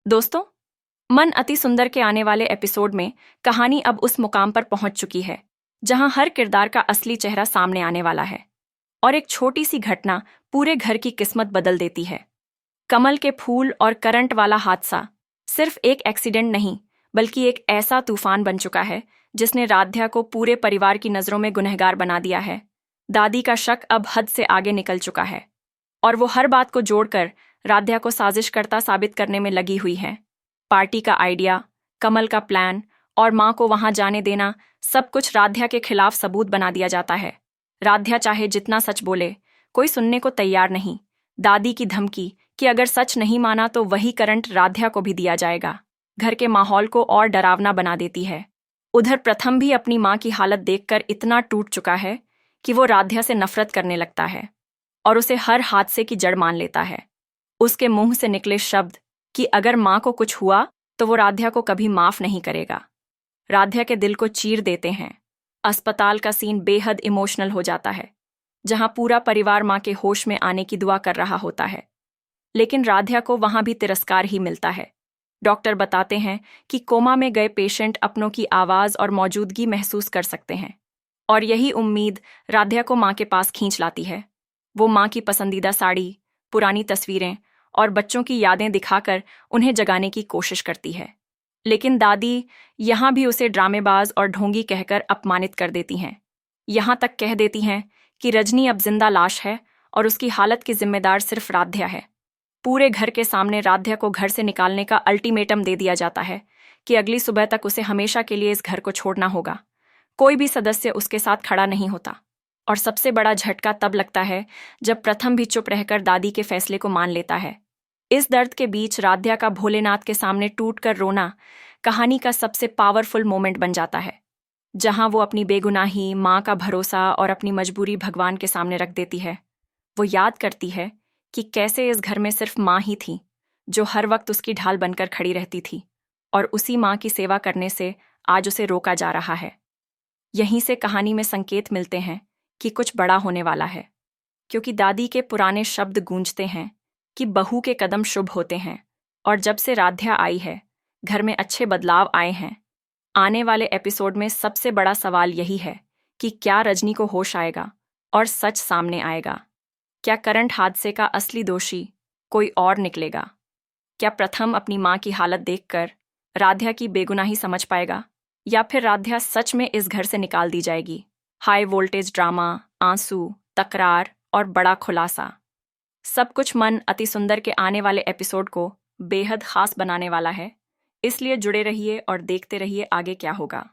दोस्तों, मन अति सुंदर के आने वाले एपिसोड में कहानी अब उस मुकाम पर पहुंच चुकी है जहां हर किरदार का असली चेहरा सामने आने वाला है और एक छोटी सी घटना पूरे घर की किस्मत बदल देती है। कमल के फूल और करंट वाला हादसा सिर्फ एक एक्सीडेंट नहीं, बल्कि एक ऐसा तूफान बन चुका है जिसने राध्या को पूरे परिवार की नजरों में गुनहगार बना दिया है। दादी का शक अब हद से आगे निकल चुका है और वो हर बात को जोड़कर राध्या को साजिशकर्ता साबित करने में लगी हुई है। पार्टी का आइडिया, कमल का प्लान और मां को वहां जाने देना, सब कुछ राध्या के खिलाफ सबूत बना दिया जाता है। राध्या चाहे जितना सच बोले, कोई सुनने को तैयार नहीं। दादी की धमकी कि अगर सच नहीं माना तो वही करंट राध्या को भी दिया जाएगा, घर के माहौल को और डरावना बना देती है। उधर प्रथम भी अपनी मां की हालत देखकर इतना टूट चुका है कि वो राध्या से नफरत करने लगता है और उसे हर हादसे की जड़ मान लेता है। उसके मुंह से निकले शब्द कि अगर मां को कुछ हुआ तो वो राध्या को कभी माफ नहीं करेगा, राध्या के दिल को चीर देते हैं। अस्पताल का सीन बेहद इमोशनल हो जाता है, जहां पूरा परिवार मां के होश में आने की दुआ कर रहा होता है, लेकिन राध्या को वहां भी तिरस्कार ही मिलता है। डॉक्टर बताते हैं कि कोमा में गए पेशेंट अपनों की आवाज और मौजूदगी महसूस कर सकते हैं, और यही उम्मीद राध्या को मां के पास खींच लाती है। वो मां की पसंदीदा साड़ी, पुरानी तस्वीरें और बच्चों की यादें दिखाकर उन्हें जगाने की कोशिश करती है, लेकिन दादी यहां भी उसे ड्रामेबाज और ढोंगी कहकर अपमानित कर देती हैं। यहां तक कह देती हैं कि रजनी अब जिंदा लाश है और उसकी हालत की जिम्मेदार सिर्फ राध्या है। पूरे घर के सामने राध्या को घर से निकालने का अल्टीमेटम दे दिया जाता है कि अगली सुबह तक उसे हमेशा के लिए इस घर को छोड़ना होगा। कोई भी सदस्य उसके साथ खड़ा नहीं होता, और सबसे बड़ा झटका तब लगता है जब प्रथम भी चुप रहकर दादी के फैसले को मान लेता है। इस दर्द के बीच राध्या का भोलेनाथ के सामने टूटकर रोना कहानी का सबसे पावरफुल मोमेंट बन जाता है, जहां वो अपनी बेगुनाही, मां का भरोसा और अपनी मजबूरी भगवान के सामने रख देती है। वो याद करती है कि कैसे इस घर में सिर्फ मां ही थी जो हर वक्त उसकी ढाल बनकर खड़ी रहती थी, और उसी मां की सेवा करने से आज उसे रोका जा रहा है। यहीं से कहानी में संकेत मिलते हैं कि कुछ बड़ा होने वाला है, क्योंकि दादी के पुराने शब्द गूंजते हैं कि बहू के कदम शुभ होते हैं, और जब से राध्या आई है घर में अच्छे बदलाव आए हैं। आने वाले एपिसोड में सबसे बड़ा सवाल यही है कि क्या रजनी को होश आएगा और सच सामने आएगा? क्या करंट हादसे का असली दोषी कोई और निकलेगा? क्या प्रथम अपनी मां की हालत देखकर राध्या की बेगुनाही समझ पाएगा, या फिर राध्या सच में इस घर से निकाल दी जाएगी? हाई वोल्टेज ड्रामा, आंसू, तकरार और बड़ा खुलासा, सब कुछ मन अति सुंदर के आने वाले एपिसोड को बेहद खास बनाने वाला है। इसलिए जुड़े रहिए और देखते रहिए आगे क्या होगा।